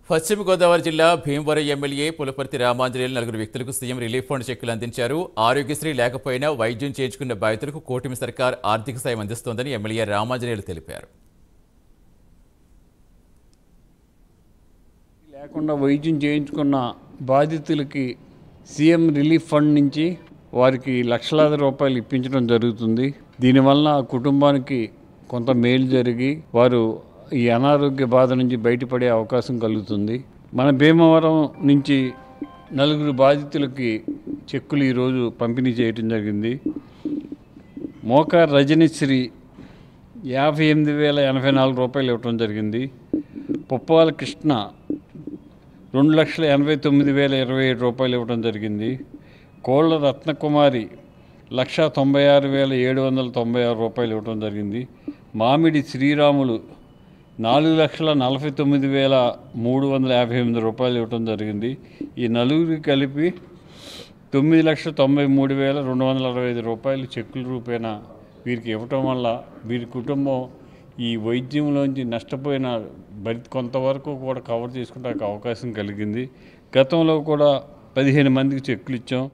పశ్చిమ గోదావరి జిల్లా భీమవరం ఎమ్మెల్యే పులపర్తి రామాంజనేయులు నలుగురు వ్యక్తులకు సీఎం రిలీఫ్ ఫండ్ చెక్కులు అందించారు. ఆరోగ్యశ్రీ లేకపోయినా వైద్యం చేయించుకున్న బాధితులకు కూటమి సర్కార్ ఆర్థిక సాయం అందిస్తోందని ఎమ్మెల్యే రామాంజనేయులు తెలిపారు. లేకుండా వైద్యం చేయించుకున్న బాధితులకి సీఎం రిలీఫ్ ఫండ్ నుంచి వారికి లక్షలాది రూపాయలు ఇప్పించడం జరుగుతుంది. దీనివల్ల ఆ కుటుంబానికి కొంత మేలు జరిగి వారు ఈ అనారోగ్య బాధ నుంచి బయటపడే అవకాశం కలుగుతుంది. మన భీమవరం నుంచి నలుగురు బాధితులకి చెక్కులు ఈరోజు పంపిణీ చేయడం జరిగింది. మోకార్ రజనీశ్రీ 58,084 రూపాయలు ఇవ్వడం జరిగింది. పుప్పాల కృష్ణ 2,89,027 రూపాయలు ఇవ్వడం జరిగింది. కోళ్ల రత్నకుమారి 1,96,796 రూపాయలు ఇవ్వడం జరిగింది. మామిడి శ్రీరాములు 4,49,358 రూపాయలు ఇవ్వడం జరిగింది. ఈ నలుగురికి కలిపి 9,93,265 రూపాయలు చెక్కుల రూపేణ వీరికి ఇవ్వటం వల్ల వీరి కుటుంబం ఈ వైద్యంలోంచి నష్టపోయిన కొంతవరకు కూడా కవర్ చేసుకుంటే అవకాశం కలిగింది. గతంలో కూడా 15 మందికి చెక్కులు ఇచ్చాం.